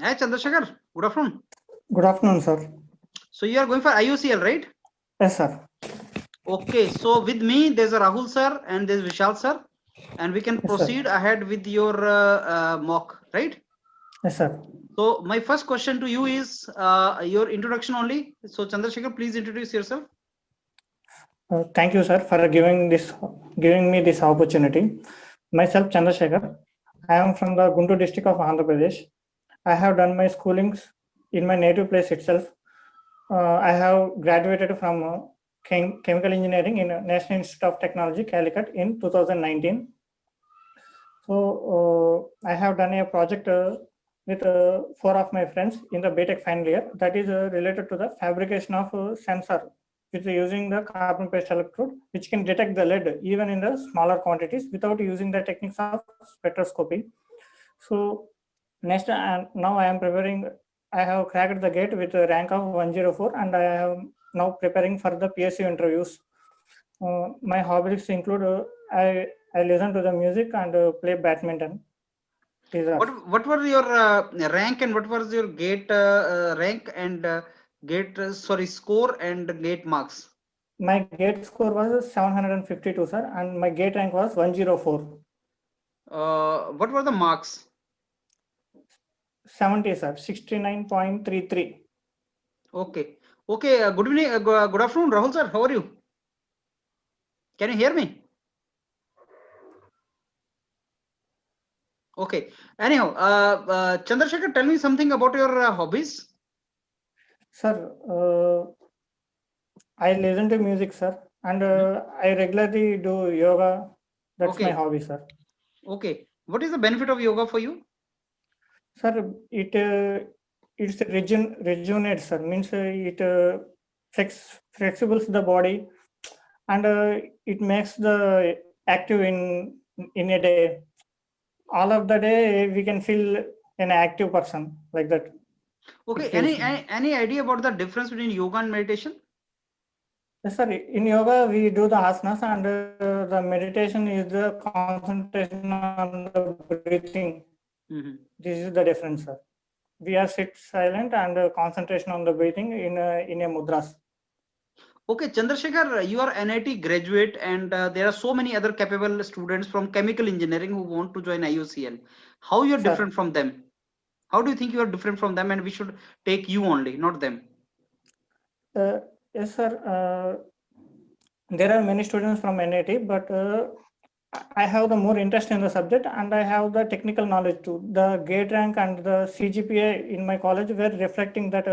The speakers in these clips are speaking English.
Hi Chandrasekhar, good afternoon. Good afternoon, sir. So you are going for IUCL, right? Yes, sir. Okay, so with me there's a Rahul sir and there's Vishal sir, and we can Yes, sir. proceed ahead with your mock, right? Yes, sir. So my first question to you is your introduction only. So Chandrasekhar, please introduce yourself. Thank you, sir, for giving me this opportunity. Myself, Chandrasekhar. I am from the Guntur district of Andhra Pradesh. I have done my schoolings in my native place itself. I have graduated from chemical engineering in National Institute of Technology, Calicut, in 2019. So I have done a project with four of my friends in the BTech final year that is related to the fabrication of sensor with using the carbon paste electrode, which can detect the lead even in the smaller quantities without using the techniques of spectroscopy. So next, now I am preparing. I have cracked the gate with a rank of 104, and I am now preparing for the PSU interviews. My hobbies include I listen to the music and play badminton. These are What were your rank and what was your gate rank and gate sorry score and gate marks? my gate score was 752, sir, and my gate rank was 104. What were the marks? 70, sir, 69.33. Okay. Okay. Good evening. Good afternoon, Rahul sir. How are you? Can you hear me? Okay. Anyhow, Chandrasekhar, tell me something about your hobbies. Sir, I listen to music, sir, and I regularly do yoga. That's my Okay. hobby, sir. Okay. What is the benefit of yoga for you? Sir, it's rejuvenates, sir. Means it flexibles the body, and it makes the active in a day. All of the day we can feel an active person like that. It Okay. feels. Any idea about the difference between yoga and meditation? Yes, sir. In yoga, we do the asanas, and the meditation is the concentration on the breathing. Mm-hmm. This is the difference, sir. We are sit silent and concentration on the breathing in a mudras. Okay, Chandrasekhar, you are NIT graduate, and there are so many other capable students from chemical engineering who want to join IUCL. How you are Sir, different from them? How do you think you are different from them, and we should take you only, not them? yes, sir. There are many students from NIT, but I have the more interest in the subject, and I have the technical knowledge too. The gate rank and the CGPA in my college were reflecting that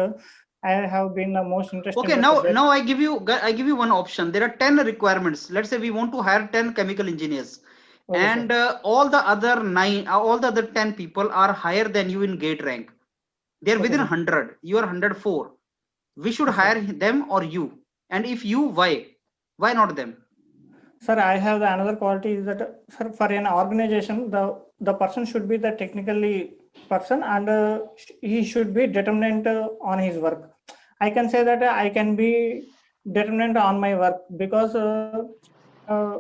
I have been the most interested in Okay, the now subject. I give you one option. There are 10 requirements. Let's say we want to hire 10 chemical engineers, Okay, sir. and all the other 10 people are higher than you in gate rank. They're Okay, within sir. 100. You are 104. We should Yes, sir. hire them or you. And if you, why? Why not them? Sir, I have the another quality is that sir, for an organization, the person should be the technically person, and he should be determined on his work. I can say that I can be determined on my work because uh,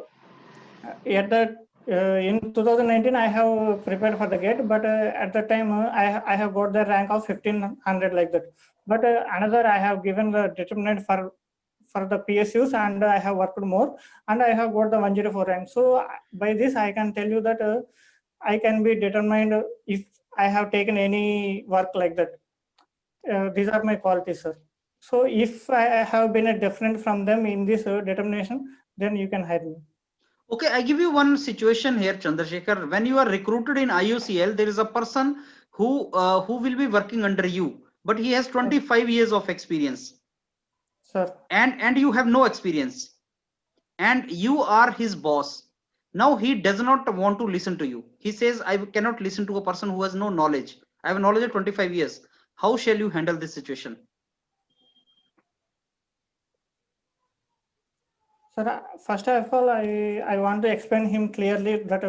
at that in 2019 I have prepared for the gate, but at the time I have got the rank of 1500 like that. But another I have given the determinant for the PSUs, and I have worked more, and I have got the 104 rank. So by this I can tell you that I can be determined if I have taken any work like that. These are my qualities, sir. So if I have been different from them in this determination, then you can hire me. Okay, I give you one situation here, Chandrasekhar. When you are recruited in IUCL, there is a person who will be working under you, but he has Yes, 25 years of experience, sir. and you have no experience, and you are his boss. Now he does not want to listen to you. He says, I cannot listen to a person who has no knowledge. I have knowledge of 25 years. How shall you handle this situation? Sir, first of all, I want to explain him clearly that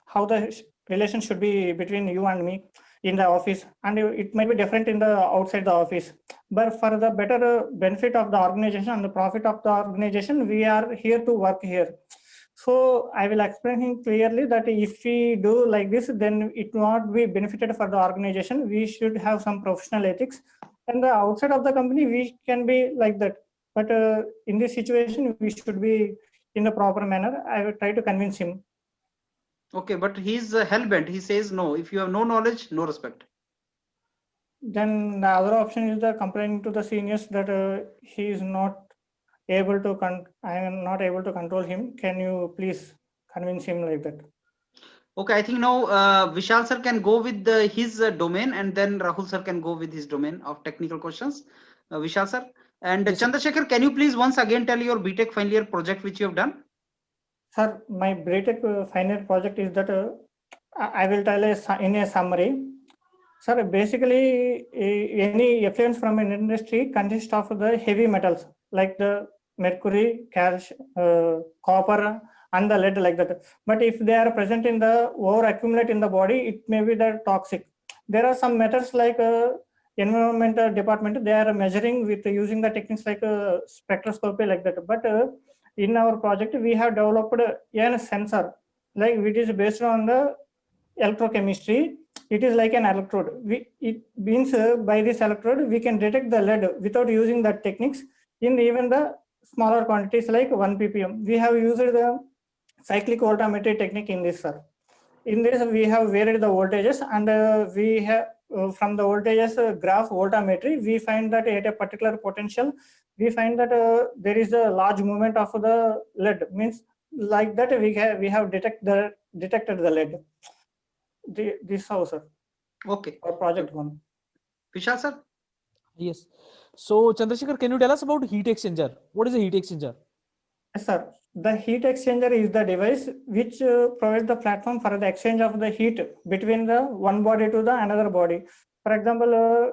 how the relation should be between you and me in the office, and it might be different in the outside the office. But for the better benefit of the organization and the profit of the organization, we are here to work here. So I will explain him clearly that if we do like this, then it will not be benefited for the organization. We should have some professional ethics, and the outside of the company we can be like that. But in this situation, we should be in the proper manner. I will try to convince him. Okay, but he's hell-bent. He says no. If you have no knowledge, no respect. Then the other option is the complaining to the seniors that he is not able to I am not able to control him. Can you please convince him like that? Okay, I think now Vishal sir can go with his domain, and then Rahul sir can go with his domain of technical questions. Vishal sir and Yes, sir. Chandrasekhar, can you please once again tell your BTech final year project which you have done? Sir, my BTech final project is that I will tell in a summary. Sir, basically, any effluents from an industry consist of the heavy metals like the mercury, copper, and the lead like that. But if they are present in the over accumulate in the body, it may be the toxic. There are some metals like environmental department. They are measuring with using the techniques like spectroscopy like that. But in our project, we have developed a sensor like which is based on the electrochemistry. It is like an electrode. It means by this electrode we can detect the lead without using the techniques in even the smaller quantities like 1 ppm. We have used the cyclic voltammetry technique in this, sir. In this we have varied the voltages, and we have from the voltages graph voltammetry we find that at a particular potential we find that there is a large movement of the lead. Means like that we have detected the lead. This how, sir, Okay, for project one. Vishal sir. Yes. So Chandrasekhar, can you tell us about heat exchanger? What is a heat exchanger? Yes, sir. The heat exchanger is the device which provides the platform for the exchange of the heat between the one body to the another body. For example,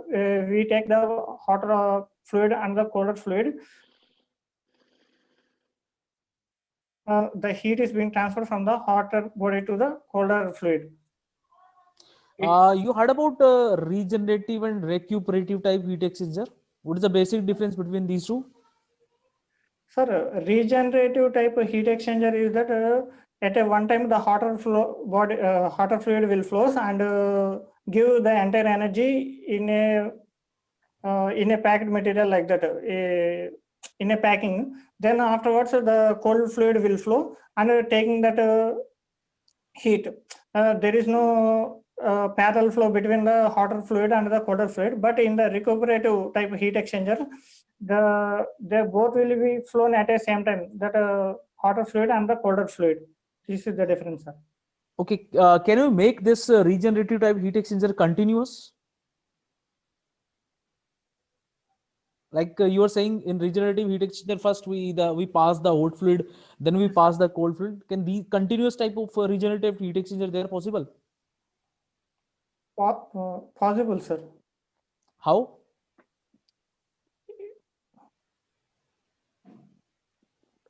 we take the hotter fluid and the colder fluid. The heat is being transferred from the hotter body to the colder fluid. You heard about regenerative and recuperative type heat exchanger? What is the basic difference between these two? Sir, regenerative type of heat exchanger is that at a one time the hotter fluid will flows and give the entire energy in a packed material like that, in a packing. Then afterwards the cold fluid will flow and taking that heat. There is no parallel flow between the hotter fluid and the colder fluid, but in the recuperative type heat exchanger, they both will be flown at the same time, that hotter fluid and the colder fluid. This is the difference, sir. Okay, can you make this regenerative type heat exchanger continuous? Like you were saying, in regenerative heat exchanger, first we pass the hot fluid, then we pass the cold fluid. Can the continuous type of regenerative heat exchanger there possible? Possible, sir. How?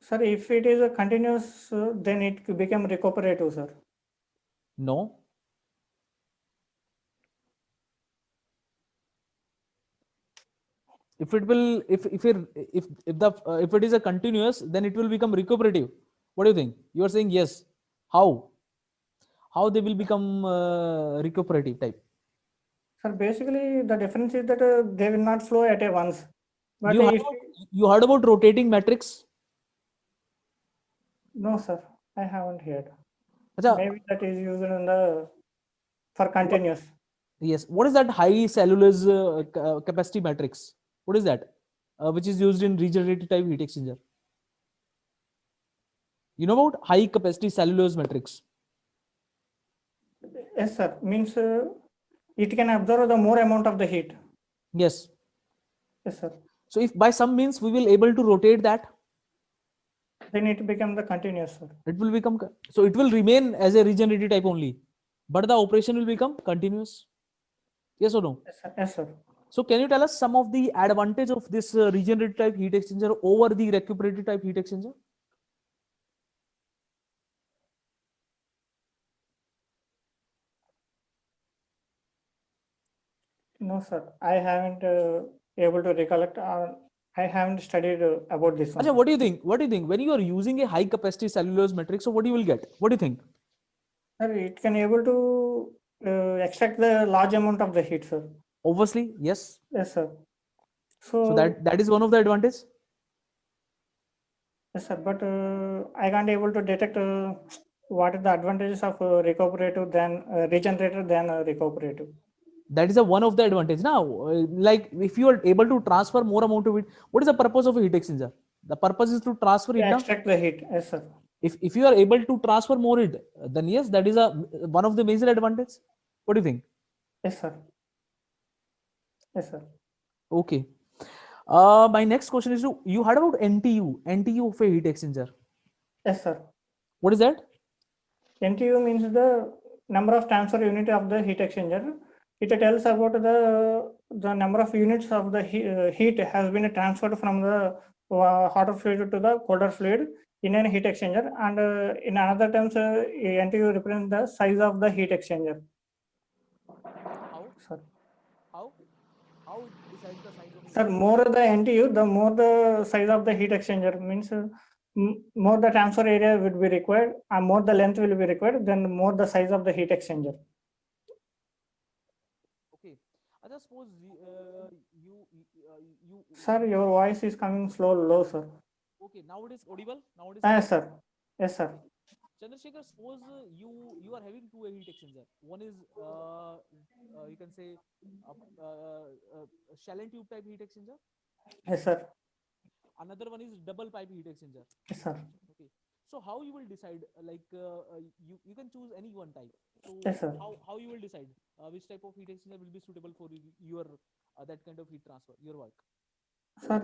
Sir, if it is a continuous, then it could become recuperative, sir. No. If it will, if it is a continuous, then it will become recuperative. What do you think? You are saying yes. How? How they will become recuperative type? Sir, basically the difference is that they will not flow at a once. But You heard if you heard about rotating matrix? no, sir, I haven't heard. Acha, Maybe that is used in the for continuous. yes. What is that high cellulose capacity matrix? What is that? Which is used in regenerative type heat exchanger. You know about high capacity cellulose matrix? Yes, sir. Means it can absorb the more amount of the heat. Yes. Yes, sir. So if by some means we will able to rotate that, Then it become the continuous, sir. it will become, so it will remain as a regenerative type only, but the operation will become continuous. Yes or no? Yes, sir. Yes, sir. So can you tell us some of the advantage of this regenerative type heat exchanger over the recuperative type heat exchanger? No, sir. I haven't able to recollect. I haven't studied about this one. Acha, what do you think? What do you think? When you are using a high capacity cellulose matrix, so what you will get? What do you think? Sir, it can able to extract the large amount of the heat, sir. Obviously, yes. Yes, sir. So So, that is one of the advantage. yes, sir. But I can't able to detect what are the advantages of recuperative than regenerator than recuperative. That is a one of the advantage now. Like if you are able to transfer more amount of heat, what is the purpose of a heat exchanger? The purpose is to transfer To it now. extract the heat. Yes, sir. If you are able to transfer more heat, then yes, that is a one of the major advantage. What do you think? Yes, sir. Yes, sir. Okay. My next question is you heard about NTU of a heat exchanger. Yes, sir. What is that? NTU means the number of transfer unit of the heat exchanger. It tells about the number of units of the heat has been transferred from the hotter fluid to the colder fluid in a heat exchanger, and in another terms, NTU represents the size of the heat exchanger. How? Sir, How? How it decides the size of a heat sir, exchanger? more the NTU, the more the size of the heat exchanger means. More the transfer area would be required and more the length will be required, then more the size of the heat exchanger. Okay. I just suppose you Sir, your voice is coming low, sir. okay. Now it is audible. Now it is Yes, audible. sir. Yes, sir. Chandrasekhar, suppose you are having two heat exchanger. One is you can say a shell and tube type heat exchanger. Yes, sir. Another one is double pipe heat exchanger. Yes, sir. Okay. So how you will decide? You can choose any one type. So Yes, sir. how you will decide which type of heat exchanger will be suitable for your that kind of heat transfer, your work? Sir,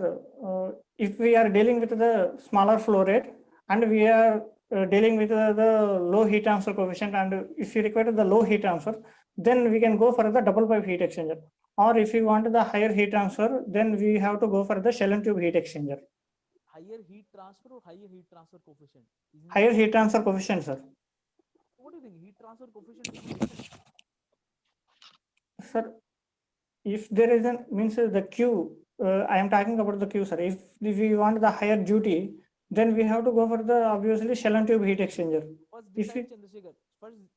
if we are dealing with the smaller flow rate and we are dealing with the low heat transfer coefficient, and if you require the low heat transfer, then we can go for the double pipe heat exchanger. Or if you want the higher heat transfer, then we have to go for the shell and tube heat exchanger. Higher heat transfer or higher heat transfer coefficient? Higher heat transfer coefficient, sir. What do you think? Heat transfer coefficient will be different. Sir, if there is an means the Q, I am talking about the Q, sir. If we want the higher duty, then we have to go for the obviously shell and tube heat exchanger. First If decide, we, Chandrasekhar.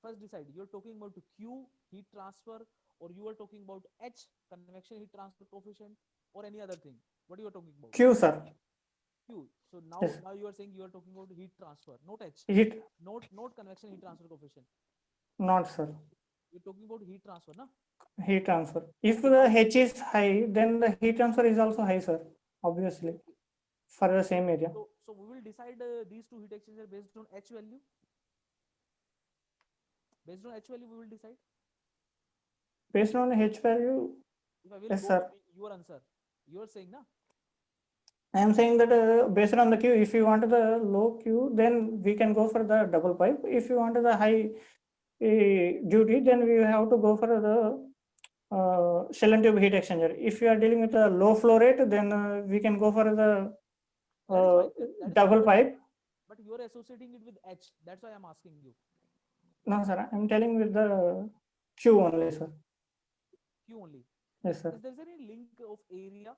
First decide. You're talking about Q heat transfer, or you are talking about H convection heat transfer coefficient, or any other thing. What you are talking about? Q, sir. Q. So now Yes. now you are saying you are talking about heat transfer, not H, Heat, not convection heat transfer coefficient. not, sir. You're talking about heat transfer, na? Heat transfer. If the H is high, then the heat transfer is also high, sir. Obviously, Okay. for the same area. So we will decide these two heat exchanger based on H value. Based on H value, we will decide. Based on H value, If I will yes, go sir. with your answer, you are saying, na? I am saying that based on the Q, if you want the low Q, then we can go for the double pipe. If you want the high duty, then we have to go for the shell and tube heat exchanger. If you are dealing with a low flow rate, then we can go for the That is fine. That is double fine, pipe. but you are associating it with H. That's why I'm asking you. No, sir, I'm telling with the Q only, sir. Q only. Yes, sir. Is there any link of area?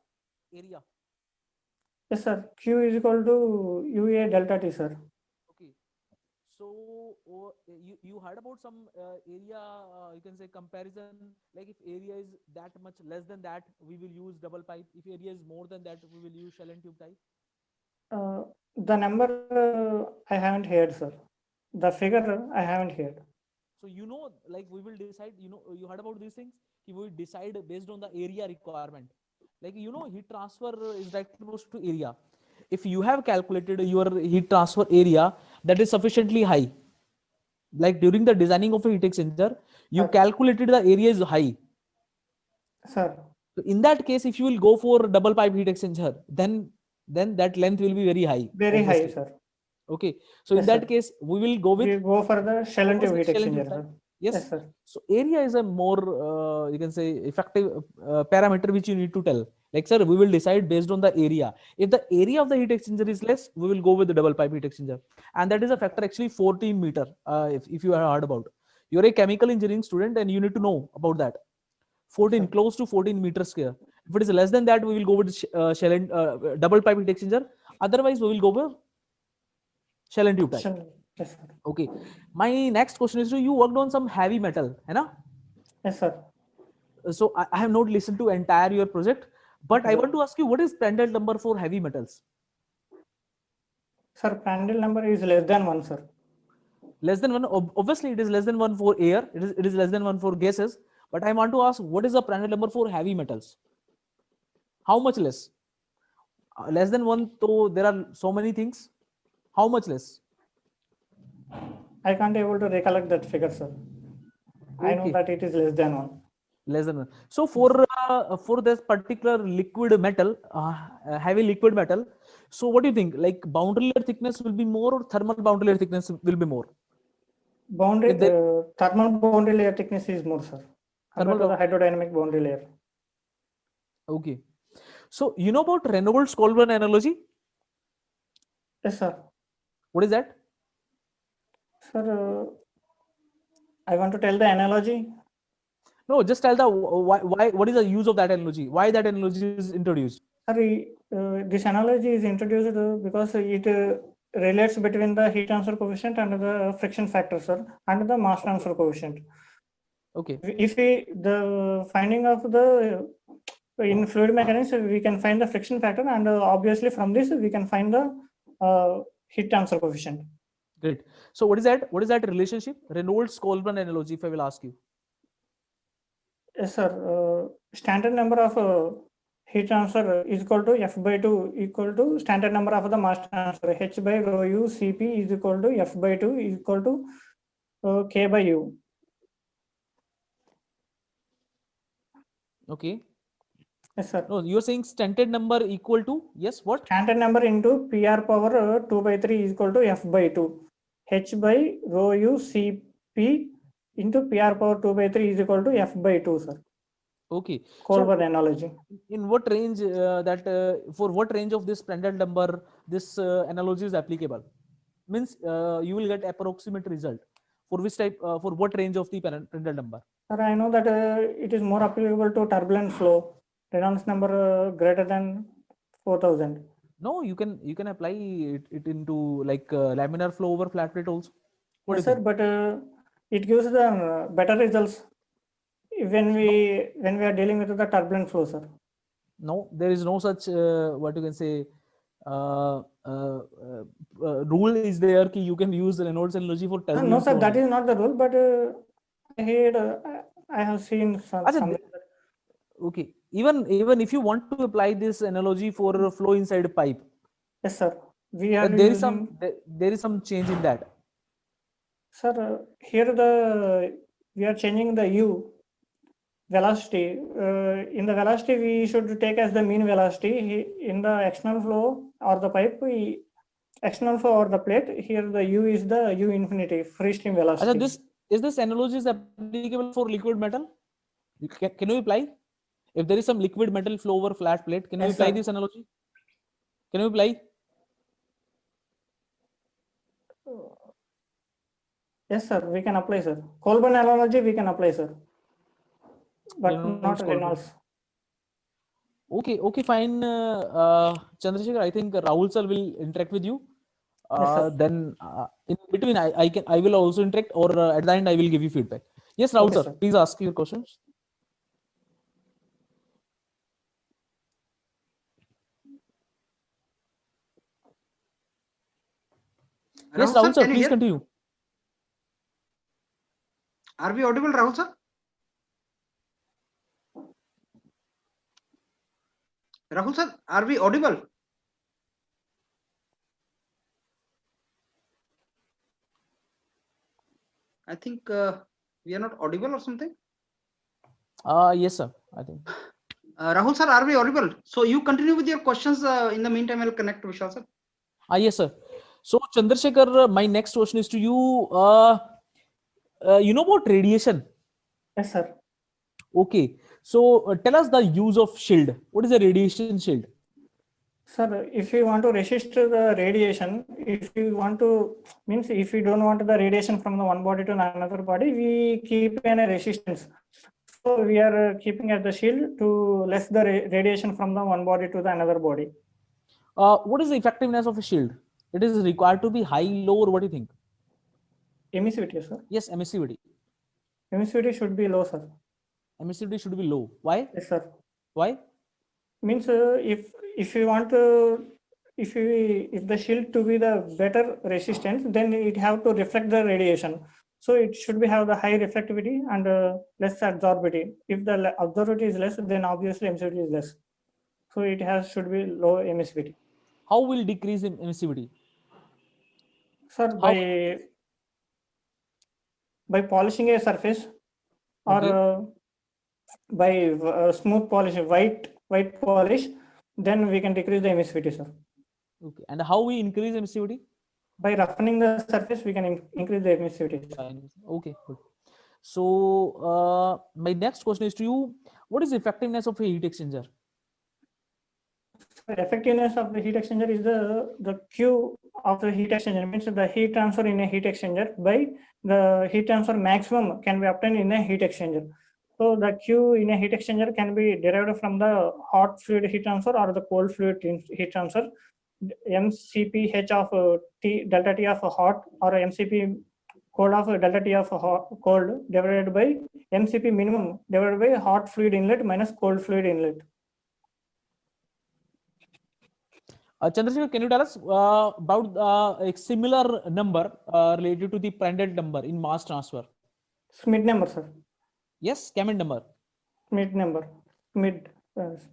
Area. Yes, sir. Q is equal to UA delta T, sir. Okay. So you heard about some area, you can say comparison, like if area is that much less than that, we will use double pipe. If area is more than that, we will use shell and tube type. The number I haven't heard, sir. The figure I haven't heard. So like we will decide, you heard about these things, we will decide based on the area requirement. Like heat transfer is directly proportional to area. If you have calculated your heat transfer area that is sufficiently high, like during the designing of a heat exchanger, you Sir. calculated the area is high. Sir, So in that case, if you will go for double pipe heat exchanger, then that length will be very high. very high, Obviously. sir. Okay. So in Yes, that sir. case, we will go with We go for the shell and tube obviously heat shell and tube exchanger, type. sir. Yes. Yes, sir. So area is a more you can say effective parameter which you need to tell. Like sir, we will decide based on the area. If the area of the heat exchanger is less, we will go with the double pipe heat exchanger, and that is a factor actually 14 meter. If you have heard about, you're a chemical engineering student and you need to know about that. 14 Sir. close to 14 meters square, If it is less than that, we will go with shell and double pipe heat exchanger. Otherwise, we will go with shell and tube type. Yes, sir. Okay. My next question is, you worked on some heavy metal, है ना? Yes, sir. So I have not listened to entire your project, but I Okay. want to ask you, what is Prandtl number for heavy metals? Sir, Prandtl number is less than 1, sir. Less than 1. Obviously, it is less than 1 for air. It is less than 1 for gases. But I want to ask, what is the Prandtl number for heavy metals? How much less? Less than 1. So there are so many things. How much less? I can't able to recollect that figure, sir. I know Okay. that it is less than 1. Less than 1. So for this particular liquid metal, heavy liquid metal, so what do you think? Like boundary layer thickness will be more, or thermal boundary layer thickness will be more? Boundary, If they- thermal boundary layer thickness is more, sir, compared to Thermal the hydrodynamic boundary layer. Okay. So you know about Reynolds-Colburn analogy? Yes, sir. What is that? Sir, I want to tell the analogy. No, just tell the why. What is the use of that analogy? Why that analogy is introduced? Sorry, this analogy is introduced because it relates between the heat transfer coefficient and the friction factor, sir, and the mass transfer coefficient. Okay. If we the finding of the in fluid mechanics, we can find the friction factor, and obviously from this we can find the heat transfer coefficient. Great. So what is that? What is that relationship? Reynolds-Colburn analogy, if I will ask you. Yes, sir. Standard number of heat transfer is equal to F by 2 equal to standard number of the mass transfer. H by rho u Cp is equal to F by 2 is equal to K by U. Okay. Yes, sir. No, you are saying standard number equal to, yes, what? Standard number into PR power 2 by 3 is equal to F by 2. H by rho u Cp into PR power 2 by 3 is equal to F by 2, sir. Okay. Colburn analogy. In what range for what range of this Prandtl number this analogy is applicable? Means you will get approximate result. For which type? For what range of the Prandtl number? Sir, I know that it is more applicable to turbulent flow. Reynolds number greater than 4000. No, you can apply it into like laminar flow over flat plate also. What Yes, do you sir, think? but it gives the better results when we are dealing with the turbulent flow, sir. No, there is no such what you can say rule is there ki you can use Reynolds analogy for turbulent No, sir, flow that only. is not the rule, but I heard, I have seen Acha, something. okay. Even if you want to apply this analogy for flow inside a pipe, Yes, sir. We are there is using, there is some change in that. sir, here we are changing the U velocity. In the velocity, we should take as the mean velocity. In the external flow or the pipe, external flow or the plate, here the U is the U infinity, free stream velocity. Acha, this analogy is applicable for liquid metal? Can you apply? If there is some liquid metal flow over flat plate, can you Yes, apply sir. this analogy? Can you apply? Yes, sir, we can apply, sir. Colburn analogy, we can apply, sir. But Reynolds not Colburn. Reynolds. Okay, fine. Chandrasekhar, I think Rahul sir will interact with you. Yes, sir. Then in between, I will also interact, or at the end I will give you feedback. Yes, Rahul Okay, sir, sir. please ask your questions. Yes, Rahul sir, can you please hear? continue. Are we audible, Rahul sir? Rahul sir, are we audible? I think we are not audible or something. Yes, sir. I think. Rahul sir, are we audible? So you continue with your questions. In the meantime, I'll connect to Vishal sir. Yes, sir. So Chandrasekhar, my next question is to you. You know about radiation? Yes, sir. Okay. So tell us the use of shield. What is a radiation shield? Sir, if you want to resist the radiation, if you want to, means if you don't want the radiation from the one body to another body, we keep in a resistance. So we are keeping as the shield to less the radiation from the one body to the another body. What is the effectiveness of a shield? It is required to be high, low, or what do you think? Emissivity, sir. Yes, emissivity. Emissivity should be low, sir. Emissivity should be low. Why? Yes, sir. Why? Means if you want if the shield to be the better resistance, then it have to reflect the radiation. So it should be have the high reflectivity and less absorptivity. If the absorptivity is less, then obviously emissivity is less. So it should be low emissivity. How will decrease emissivity? Sir, How? by polishing a surface or Okay. by smooth polish, white polish, then we can decrease the emissivity, sir. Okay. And how we increase emissivity? By roughening the surface, we can increase the emissivity. Okay, good. So my next question is to you: what is the effectiveness of a heat exchanger? So effectiveness of the heat exchanger is the Q of the heat exchanger, means the heat transfer in a heat exchanger by the heat transfer maximum can be obtained in a heat exchanger. So the Q in a heat exchanger can be derived from the hot fluid heat transfer or the cold fluid heat transfer. MCPH of T delta T of hot or MCP cold of delta T of hot, cold divided by MCP minimum divided by hot fluid inlet minus cold fluid inlet. Chandrasekhar, can you tell us about a similar number related to the Prandtl number in mass transfer? Schmidt number, sir. Yes, Hammond number. Schmidt number. Schmidt.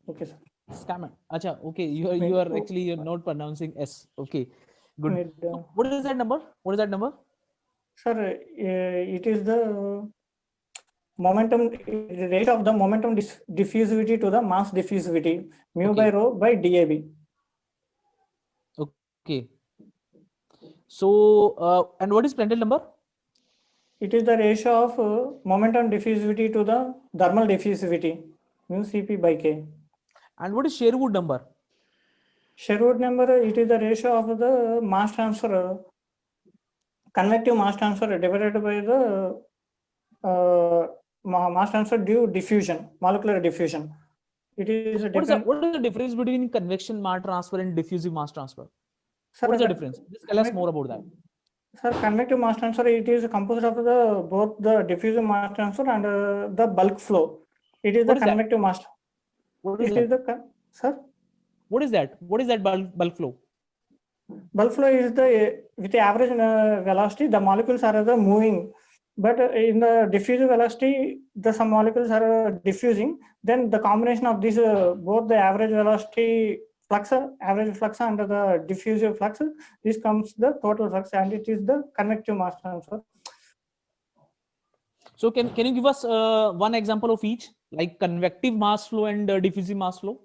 Okay, sir. Scammon. Acha, okay. You are actually you're not pronouncing S. Okay, good. Schmidt, What is that number? What is that number? sir, it is the momentum rate of the momentum diffusivity to the mass diffusivity, mu by rho by DAB. Okay. So, and what is Prandtl number? It is the ratio of momentum diffusivity to the thermal diffusivity, mu Cp by K. And what is Sherwood number? Sherwood number, it is the ratio of the mass transfer, convective mass transfer divided by the mass transfer due diffusion, molecular diffusion. It is a different. What is the difference between convection mass transfer and diffusive mass transfer? Sir, What is the difference? Just tell us more about that. Sir, convective mass transfer, it is composed of the both the diffusive mass transfer and the bulk flow. It is the convective mass. What is it that? Is the sir? What is that? What is that bulk flow? Bulk flow is the with the average velocity, the molecules are the moving, but in the diffusive velocity, the some molecules are diffusing. Then the combination of these both the average velocity flux, average flux and the diffusive flux, this comes the total flux, and it is the convective mass transfer. So can you give us one example of each, like convective mass flow and diffusive mass flow?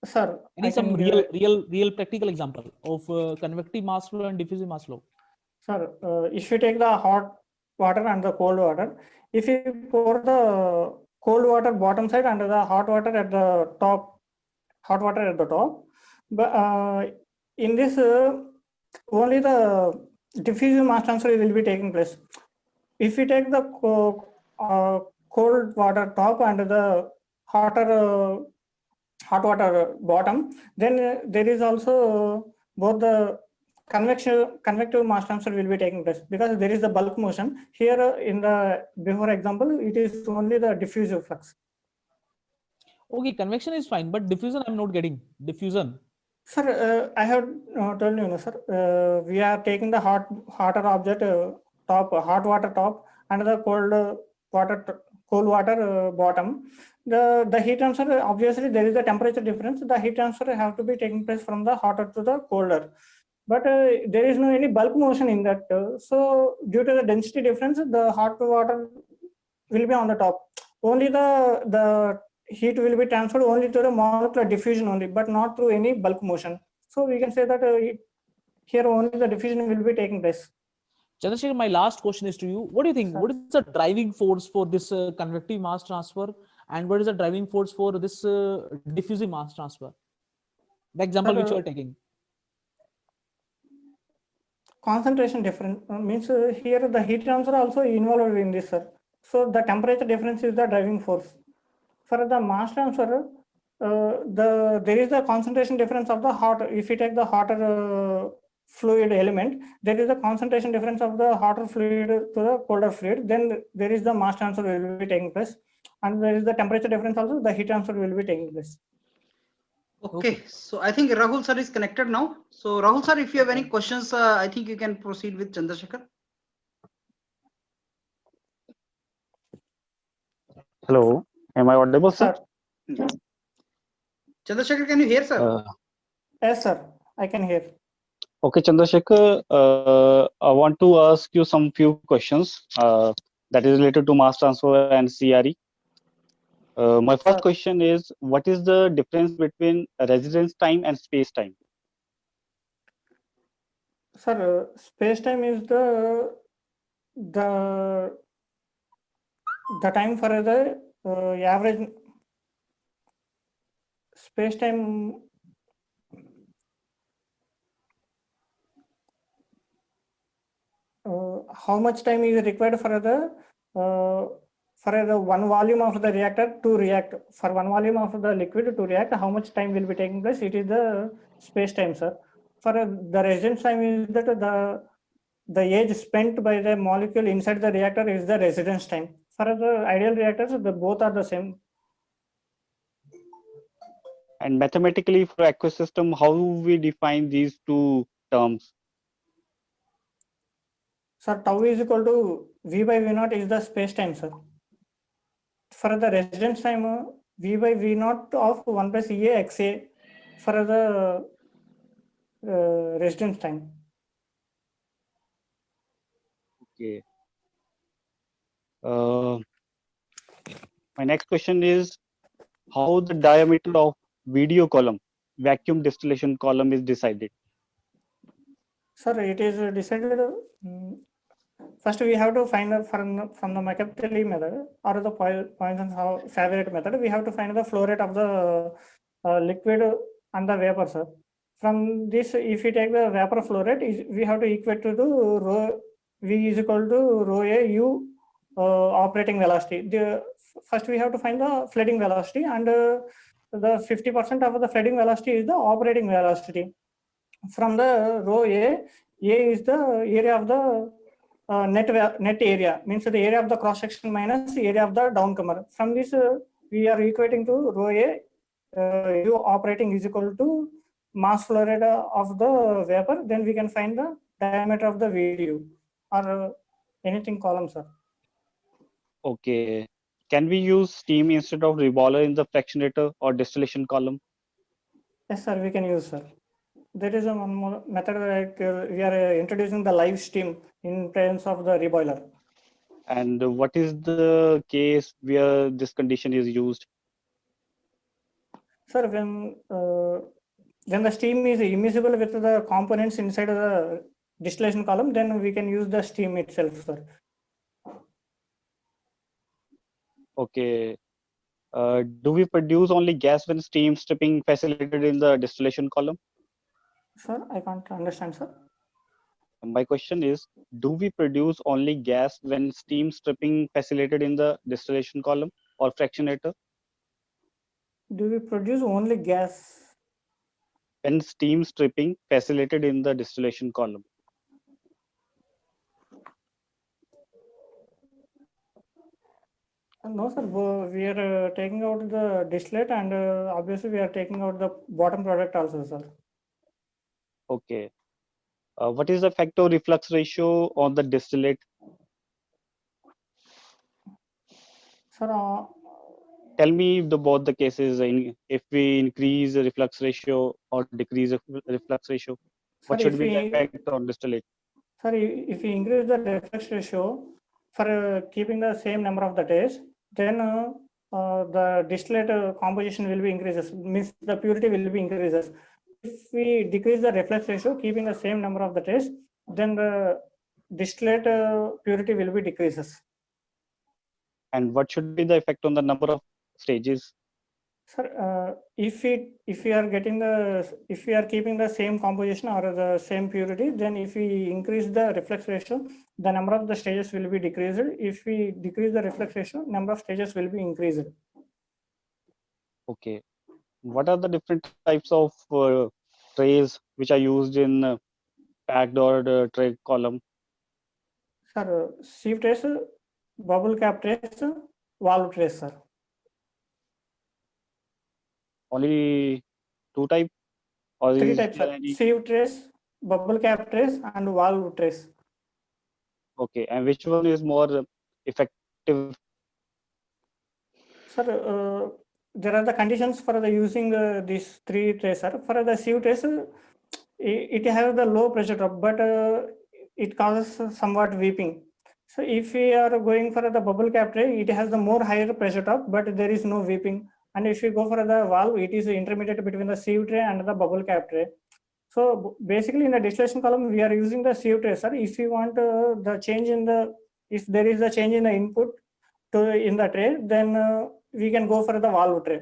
Sir, some real practical example of convective mass flow and diffusive mass flow? Sir, if you take the hot water and the cold water, if you pour the cold water bottom side and the hot water at the top, but in this only the diffusive mass transfer will be taking place. If you take the cold water top and the hot water bottom, then there is also both the convective mass transfer will be taking place, because there is the bulk motion. Here in the before example, it is only the diffusive flux. Okay, convection is fine, but diffusion I'm not getting. Diffusion. Sir, I have told you, sir, we are taking the hotter object hot water top and the cold water bottom. The heat transfer, obviously there is a temperature difference. The heat transfer have to be taking place from the hotter to the colder, but there is no any bulk motion in that. So due to the density difference, the hot water will be on the top. Only the heat will be transferred only to the molecular diffusion only, but not through any bulk motion. So we can say that here only the diffusion will be taking place. Chandrasekhar, my last question is to you. What do you think? Sir, what is the driving force for this convective mass transfer, and what is the driving force for this diffusive mass transfer? The example which you are taking. Concentration difference means here the heat transfer also involved in this, sir. So the temperature difference is the driving force. For the mass transfer, there is the concentration difference of the hot. If you take the hotter fluid element, there is a concentration difference of the hotter fluid to the colder fluid. Then there is the mass transfer will be taking place, and there is the temperature difference also. The heat transfer will be taking place. Okay, so I think Rahul sir is connected now. So Rahul sir, if you have any questions, I think you can proceed with Chandrasekhar. Hello, am I audible, sir? Sir, Chandrasekhar, can you hear, sir? yes, sir, I can hear. Okay, Chandrasekhar, I want to ask you some few questions that is related to mass transfer and CRE. My first Sir. question is, what is the difference between residence time and space time? Sir, space time is the time for the average space time. How much time is required for the one volume of the reactor to react? For one volume of the liquid to react, how much time will be taking place? It is the space time, sir. For the residence time is that the age spent by the molecule inside the reactor is the residence time. For the ideal reactors, the both are the same. And mathematically for aqueous system, how we define these two terms? Sir, tau is equal to V by V naught is the space time, sir. For the residence time, V by V naught of 1 plus EA XA for the residence time. Okay. My next question is, how the diameter of VDO column, vacuum distillation column, is decided? Sir, it is decided. First, we have to find from the Mercalli method or the Poisson's method. We have to find the flow rate of the liquid and the vapor, sir. From this, if we take the vapor flow rate, we have to equate to the rho V is equal to rho A U operating velocity. First, we have to find the flooding velocity, and the 50% of the flooding velocity is the operating velocity. From the rho A is the area of the net area, means the area of the cross section minus the area of the downcomer. From this, we are equating to rho A U operating is equal to mass flow rate of the vapor. Then we can find the diameter of the VDU or anything column, sir. Okay. Can we use steam instead of reboiler in the fractionator or distillation column? Yes, sir, we can use, sir. There is one more method like we are introducing the live steam in presence of the reboiler. And what is the case where this condition is used? Sir, when the steam is immiscible with the components inside the distillation column, then we can use the steam itself, sir. Okay. Do we produce only gas when steam stripping facilitated in the distillation column? Sir, I can't understand, sir. My question is, do we produce only gas when steam stripping facilitated in the distillation column or fractionator? Do we produce only gas? When steam stripping facilitated in the distillation column. No, sir. We are taking out the distillate, and obviously we are taking out the bottom product also, sir. Okay. What is the factor reflux ratio on the distillate? Sir, Tell me both the cases. If we increase the reflux ratio or decrease the reflux ratio, what sir, should be the effect on distillate? Sir, if we increase the reflux ratio for keeping the same number of the days, then the distillate composition will be increases, means the purity will be increases. If we decrease the reflux ratio, keeping the same number of the days, then the distillate purity will be decreases. And what should be the effect on the number of stages? Sir, if we are getting if we are keeping the same composition or the same purity, then if we increase the reflex ratio, the number of the stages will be decreased. If we decrease the reflex ratio, number of stages will be increased. Okay. What are the different types of trays which are used in packed or tray column? Sir, sieve trace, bubble cap trace, valve trace, sir. Only two type, or Three is types, there sir. any? Sieve trace, bubble cap trace, and valve trace. Okay, and which one is more effective? Sir, there are the conditions for the using these three trays, sir. For the sieve trace, it has the low pressure drop, but it causes somewhat weeping. So if we are going for the bubble cap tray, it has the more higher pressure drop, but there is no weeping. And if you go for the valve, it is intermediate between the sieve tray and the bubble cap tray. So basically in the distillation column, we are using the sieve tray, sir. If you want the change in the, if there is a change in the input to in the tray, then we can go for the valve tray.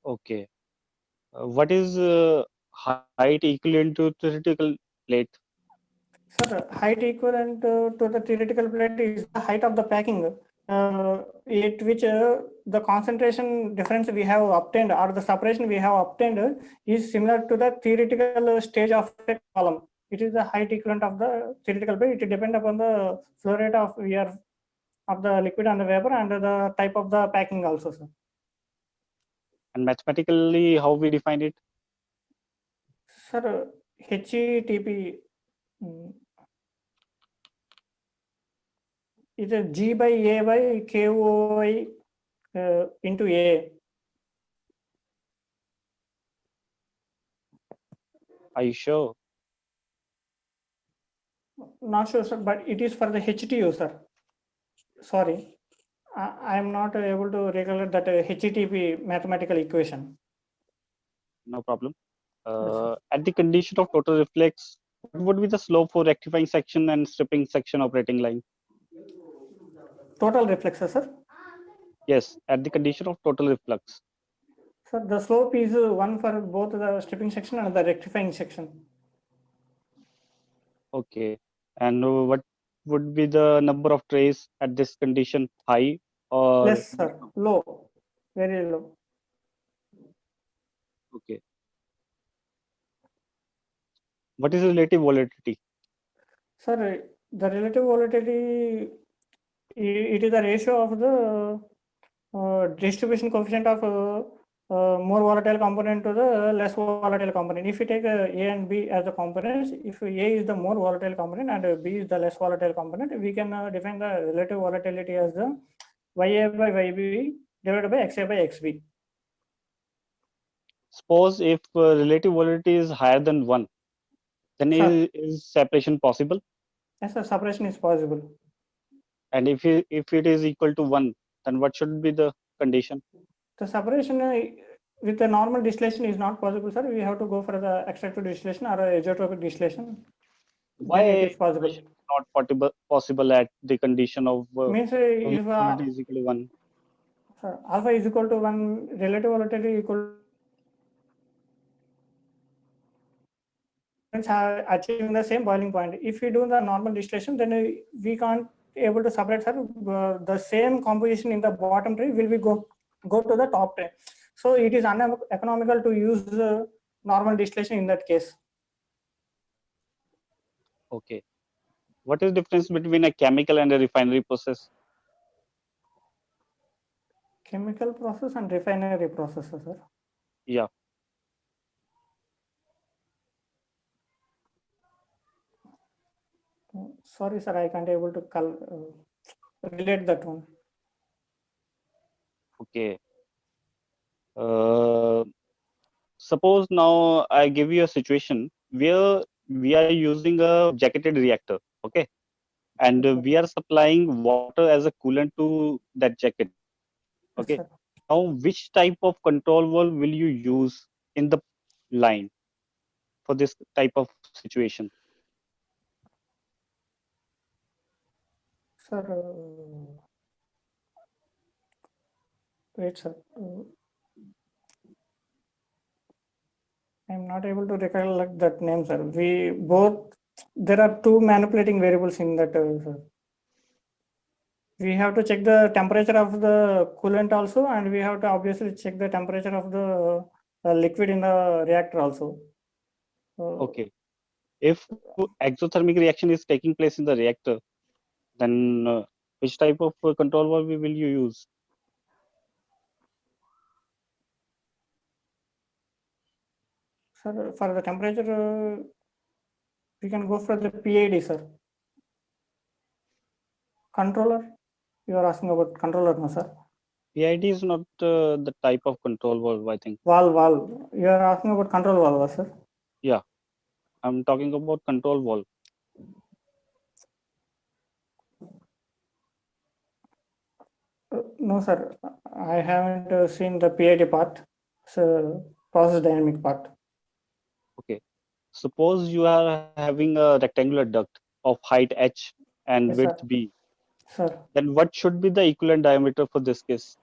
Okay. What is height equivalent to theoretical plate? Sir, height equivalent to the theoretical plate is the height of the packing, at which the concentration difference we have obtained or the separation we have obtained is similar to the theoretical stage of a column. It is the height equivalent of the theoretical plate. It depends upon the flow rate of we are of the liquid and the vapor and the type of the packing also, sir. And mathematically, how we define it? Sir, HETP mm, is a G by A by KOI into A. Are you sure? Not sure, sir, but it is for the HTU, sir. Sorry, I am not able to recollect that HTP mathematical equation. No problem. Yes, sir. At the condition of total reflex, what would be the slope for rectifying section and stripping section operating line? Total reflexes, sir. Yes, at the condition of total reflux. Sir, the slope is one for both the stripping section and the rectifying section. Okay. And what would be the number of trays at this condition? High or Less, sir. Low, very low. okay. What is relative volatility? Sir, the relative volatility, it is the ratio of the distribution coefficient of more volatile component to the less volatile component. If you take A and B as the components, if A is the more volatile component and B is the less volatile component, we can define the relative volatility as the YA by YB divided by XA by XB. Suppose if relative volatility is higher than 1, then Sir, is separation possible? yes, sir, separation is possible. And if it is equal to 1, then what should be the condition? The separation with the normal distillation is not possible, sir. We have to go for the extractive distillation or azeotropic distillation. Then it Why is possible. separation is not possible at the condition of Means if volatility is equal to 1? alpha is equal to 1, relative volatility equal to achieving the same boiling point. If we do the normal distillation, then we can't able to separate, sir. The same composition in the bottom tray will be go to the top tray. So it is uneconomical to use normal distillation in that case. Okay. What is the difference between a chemical and a refinery process? Chemical process and refinery process, sir. Yeah. Sorry, sir, I can't able to relate that one. Okay. Suppose now I give you a situation where we are using a jacketed reactor, okay, and Yes, sir. we are supplying water as a coolant to that jacket, Yes, okay. sir. Now, which type of control valve will you use in the line for this type of situation? Sir, Wait, sir. I'm not able to recollect that name, sir. There are two manipulating variables in that, sir. We have to check the temperature of the coolant also, and we have to obviously check the temperature of the liquid in the reactor also. Okay. If exothermic reaction is taking place in the reactor, then which type of control valve will you use? Sir, for the temperature, we can go for the PID, sir. Controller? You are asking about controller, no, sir? PID is not the type of control valve, I think. Valve. You are asking about control valve, sir? Yeah, I'm talking about control valve. No, sir. I haven't seen the PID part. So process dynamic part. Okay. Suppose you are having a rectangular duct of height h and Yes, width sir. b. Sir, Then what should be the equivalent diameter for this case?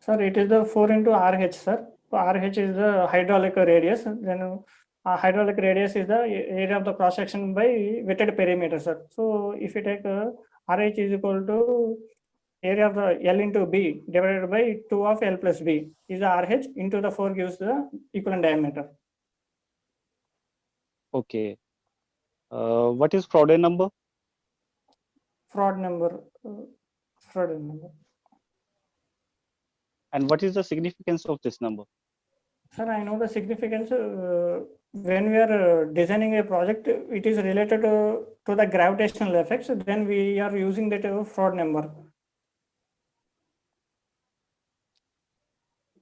sir, it is the 4 into RH, sir. So RH is the hydraulic radius. Then hydraulic radius is the area of the cross section by wetted perimeter, sir. So if you take RH is equal to area of the L into B divided by 2 of L plus B is the RH into the 4 gives the equivalent diameter. Okay. What is Froude number? Fraud number. Fraud number. And what is the significance of this number? Sir, I know the significance. When we are designing a project, it is related to the gravitational effects. Then we are using that fraud number.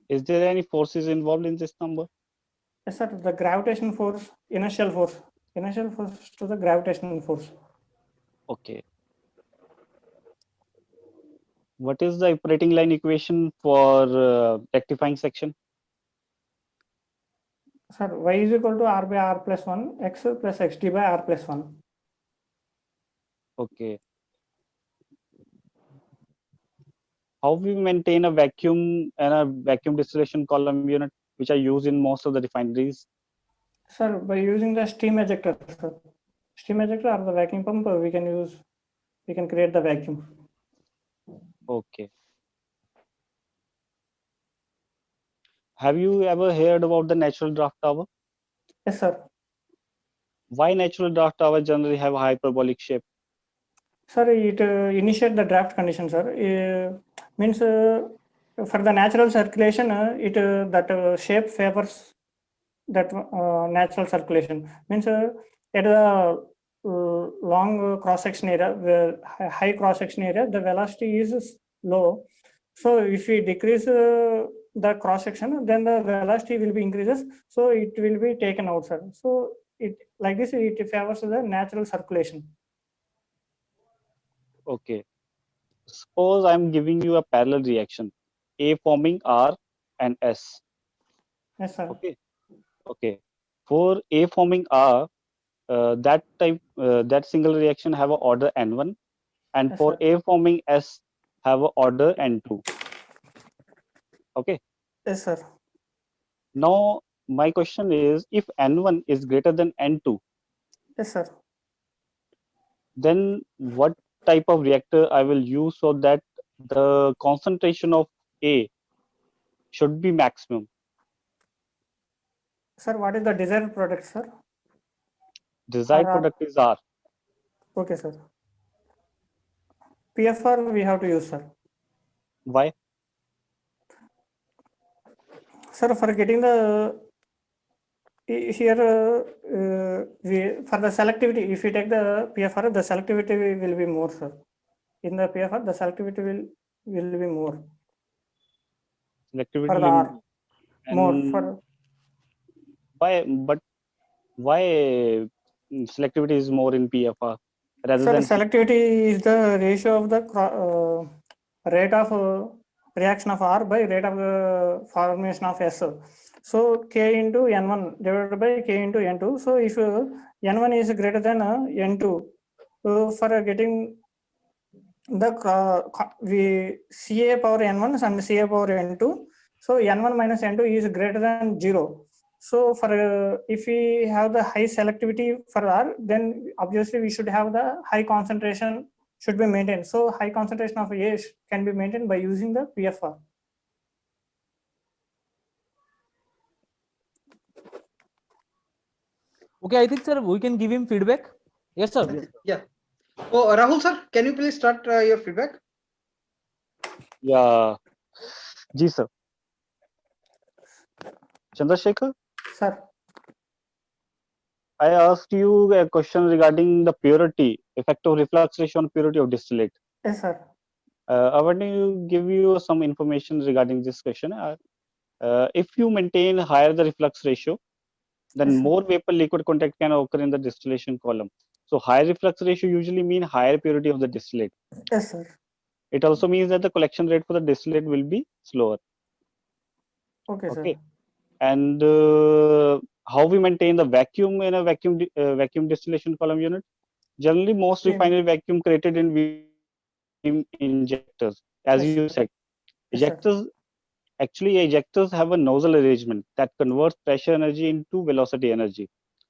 Is there any forces involved in this number? Yes, sir. The gravitation force, inertial force to the gravitational force. Okay. What is the operating line equation for rectifying section? Sir, y is equal to r by r plus 1, x plus xt by r plus 1. Okay. How we maintain a vacuum and a vacuum distillation column unit, which are used in most of the refineries? Sir, by using the steam ejector, sir. Steam ejector or the vacuum pump, we can create the vacuum. Okay. Have you ever heard about the natural draft tower? Yes, sir. Why natural draft tower generally have a hyperbolic shape? Sir, it initiate the draft condition, sir. Means for the natural circulation, that shape favors that natural circulation. Means at the long cross section area, high cross section area, the velocity is low. So if we decrease the cross section, then the velocity will be increases. So it will be taken out, sir. So it like this, it favors the natural circulation. Okay. Suppose I'm giving you a parallel reaction, A forming R and S. Yes, sir. Okay. Okay. For A forming R, that single reaction have a order N1, and Yes, for sir. A forming S have a order N2. Okay. Yes, sir. Now my question is, if N1 is greater than N2, Yes, sir. then what type of reactor I will use so that the concentration of A should be maximum? Sir, what is the desired product, sir? Desired R. product is R. Okay, sir. PFR we have to use, sir. Why? Sir, for getting the here for the selectivity, if we take the PFR, the selectivity will be more, sir. In the PFR, the selectivity will be more. Selectivity For the will R, more and for why? But why selectivity is more in PFR rather sir, than selectivity is the ratio of the rate of reaction of R by rate of formation of S. So K into N1 divided by K into N2. So if N1 is greater than N2, for getting we Ca power n1 and Ca power n2. So n1 minus n2 is greater than 0. So for if we have the high selectivity for R, then obviously we should have the high concentration should be maintained. So high concentration of A can be maintained by using the PFR. Okay, I think, sir, we can give him feedback. Yes, sir. Yeah. So Rahul sir, can you please start your feedback? Yeah. Ji sir. Chandrasekhar, Sir, I asked you a question regarding the purity, effect of reflux ratio on purity of distillate. yes, sir. I want to give you some information regarding this question. If you maintain higher the reflux ratio, then Yes, sir. more vapor liquid contact can occur in the distillation column. So higher reflux ratio usually mean higher purity of the distillate. Yes, sir. It also means that the collection rate for the distillate will be slower. Okay, Okay. sir. And how we maintain the vacuum in a vacuum distillation column unit? Generally, most Yeah. refinery vacuum created in injectors, as Yes, you sir. said. Yes, sir. Ejectors have a nozzle arrangement that converts pressure energy into velocity energy.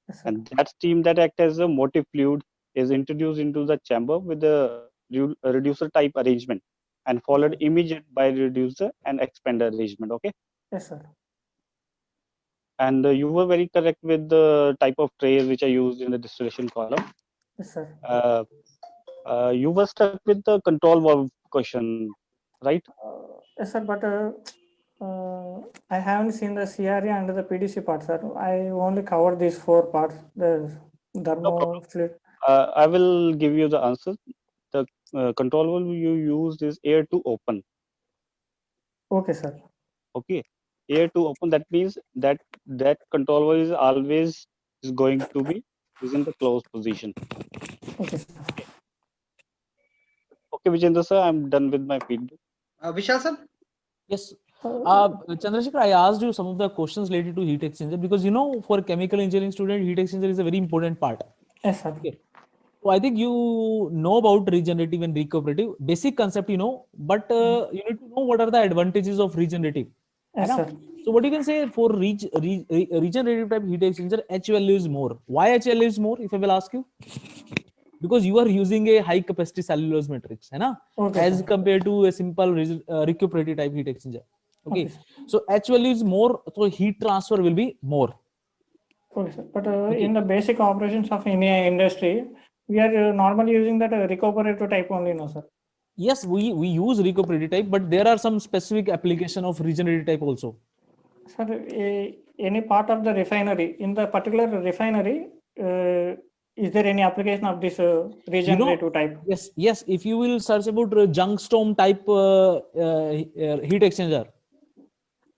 Yes, sir. And that steam that acts as a motive fluid is introduced into the chamber with a reducer type arrangement and followed immediate by reducer and expander arrangement. Okay. Yes, sir. And you were very correct with the type of trays which are used in the distillation column. Yes, sir. You were stuck with the control valve question, right? Yes, sir. But I haven't seen the CRE and the PDC part, sir. I only covered these 4 parts: the No thermo, problem. fluid. I will give you the answer. The control valve you used is air to open. Okay, sir. Okay, air to open. That means that control valve is always going to be is in the closed position. Okay, sir. Okay, Vijendra sir, I'm done with my feedback. Vishal sir? Yes. Uh, Chandrasekhar, I asked you some of the questions related to heat exchanger because for chemical engineering student, heat exchanger is a very important part. yes, sir. Okay. So I think you know about regenerative and recuperative. Basic concept but you need to know what are the advantages of regenerative. Yes, है ना? sir. So what you can say for regenerative type heat exchanger, H value is more. Why H value is more, if I will ask you? Because you are using a high capacity cellulose matrix, है ना? Okay, As sir. compared to a simple recuperative type heat exchanger. Okay. Okay, sir. So H value is more, so heat transfer will be more. Okay, sir. But Okay. in the basic operations of any industry, we are normally using that recuperative type only, no, sir? Yes, we use recuperative type, but there are some specific application of regenerative type also. Sir, any part of the refinery, in the particular refinery, is there any application of this regenerative type? Yes. If you will search about Youngstown type heat exchanger,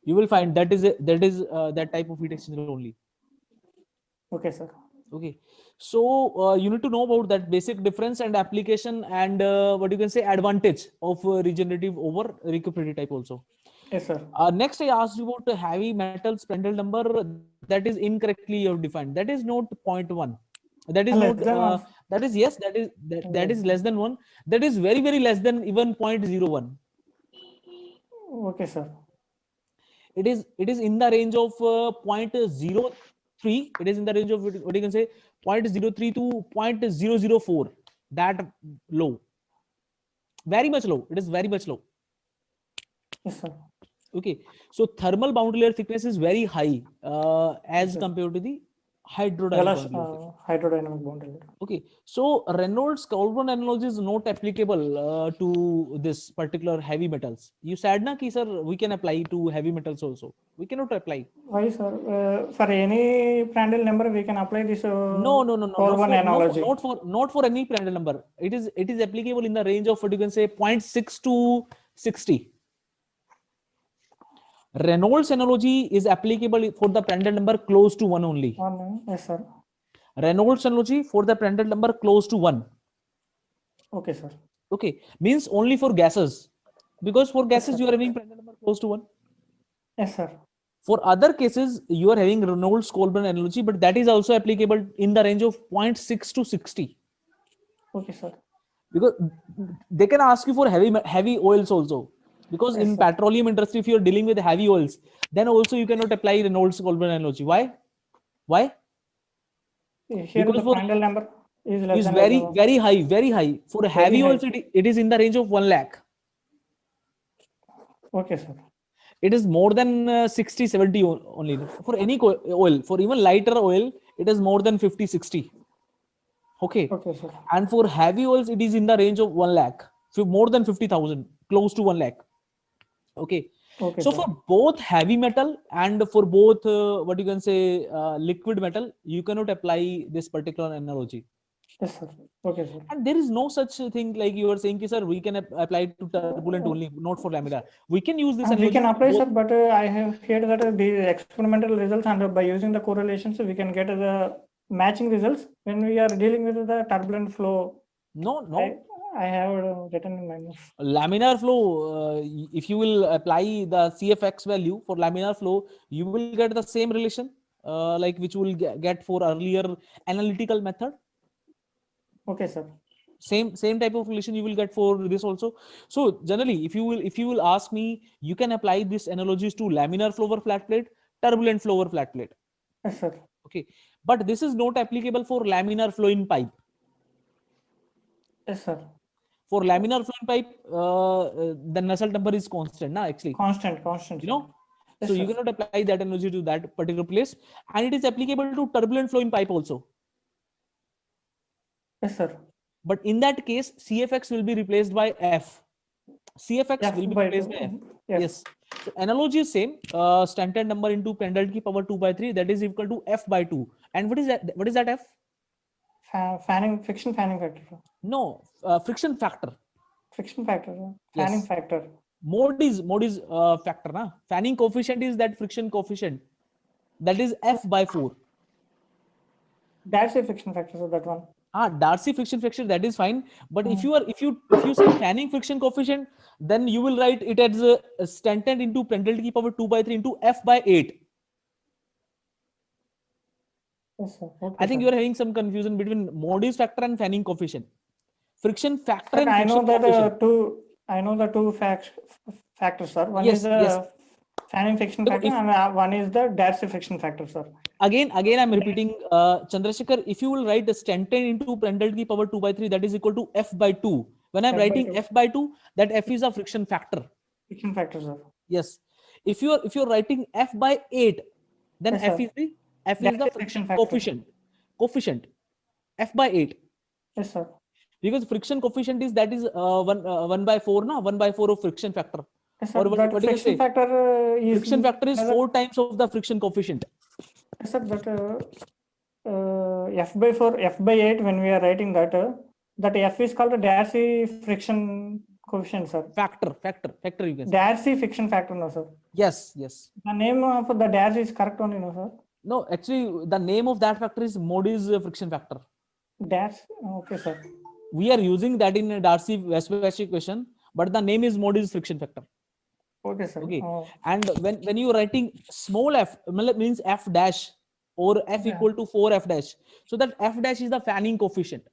you will find that is that type of heat exchanger only. Okay, sir. Okay, so you need to know about that basic difference and application and what you can say advantage of regenerative over recuperative type also. Yes, sir. Next, I asked you about the heavy metals Prandtl number that is incorrectly you have defined. That is not 0.1. That is Less not. than one. That is yes. That is less than 1. That is very less than even 0.01. Okay, sir. It is in the range of 0.03. It is in the range of what you can say 0.03 to 0.004. That low. Very much low. It is very much low. Yes, sir. Okay, so thermal boundary layer thickness is very high as Okay. compared to the hydrodynamic Velas, boundary layer thickness. hydrodynamic boundary layer. Okay, so Reynolds-Colburn analogy is not applicable to this particular heavy metals. You said na ki sir, we can apply to heavy metals also. We cannot apply. Why, sir? For any Prandtl number, we can apply this No. Colburn analogy. Not for any Prandtl number. It is applicable in the range of what you can say 0.6 to 60. Reynolds analogy is applicable for the Prandtl number close to 1 only. Yes, sir. Reynolds analogy for the Prandtl number close to 1. Okay, sir. Okay, means only for gases. Because for gases sir. you are having Prandtl number close to 1. Yes, sir. For other cases you are having Reynolds-Colburn analogy, but that is also applicable in the range of 0.6 to 60. Okay, sir. because they can ask you for heavy oils also, because Yes, in sir. petroleum industry, if you're dealing with heavy oils, then also you cannot apply Reynolds-Colburn analogy. Why? Here Because the for final number is less is than very high. For heavy high. oils, it is in the range of 1 lakh. Okay, sir. It is more than 60 70 only for any oil. For even lighter oil, it is more than 50 60. Okay. Okay, sir. And for heavy oils, it is in the range of 1 lakh. So more than 50,000, close to 1 lakh. Okay. Okay, So sir. for both heavy metal and for both what you can say liquid metal, you cannot apply this particular analogy. Yes, sir. Okay, sir. And there is no such thing like you are saying, ki, sir, we can apply it to turbulent only, not for laminar. We can use this We analogy. can for apply, both. sir, but I have heard that the experimental results and by using the correlations, we can get the matching results when we are dealing with the turbulent flow. No. I have written in my notes. Laminar flow, if you will apply the CFX value for laminar flow, you will get the same relation like which you will get for earlier analytical method. Okay, sir. Same type of relation you will get for this also. So generally, if you will ask me, you can apply these analogies to laminar flow over flat plate, turbulent flow over flat plate. Yes, sir. Okay, but this is not applicable for laminar flow in pipe. Yes, sir. For laminar flow in pipe, the Nusselt number is constant, na, actually. Constant. You know, Yes, so you sir. cannot apply that analogy to that particular place, and it is applicable to turbulent flow in pipe also. Yes, sir. But in that case, CFX will be replaced by F. CFX will be replaced by F. Yes. So analogy is same. Stanton number into Prandtl ki power 2/3, that is equal to F by 2. And what is that? What is that F? Friction fanning factor. Sir. No, friction factor. Friction factor. Sir. Fanning Yes. factor. Mode is factor, na. Fanning coefficient is that friction coefficient. That is F by 4. That's a friction factor. So that one. Darcy friction factor, that is fine. But if you say fanning friction coefficient, then you will write it as Stanton into Prandtl ki power 2/3 into F by 8. Yes, sir. Okay, I think sir. you are having some confusion between Modi's factor and fanning coefficient. Friction factor and I know friction that coefficient. I know the two factors, sir. One Yes, is the yes. fanning friction Look, factor, and one is the Darcy friction factor, sir. Again, I'm repeating, Chandrasekhar, if you will write the Stanton into Prandtl ki power 2/3, that is equal to F by 2. When I'm F by writing 2. F by 2, that F is a friction factor. Friction factor, sir. Yes. If you're writing F by 8, then Yes, F sir. is the Darcy friction factor. coefficient. F by 8. Yes, sir. Because friction coefficient is 1 by 4, na, 1 by 4 of friction factor. Yes, sir. Or what do you friction say? factor is Friction factor is 4 times of the friction coefficient. Yes, sir. That F by 4, F by 8. When we are writing that F is called a Darcy friction coefficient, sir. Factor you can say. Darcy friction factor, no, sir. Yes. The name of the Darcy is correct only, no, sir. No, actually, the name of that factor is Modi's friction factor. Darcy. Okay, sir. We are using that in a Darcy-Weisbach equation, but the name is Modi's friction factor. Okay, sir. Okay. And when you are writing small f, means f dash or f equal to 4f dash. So that f dash is the fanning coefficient.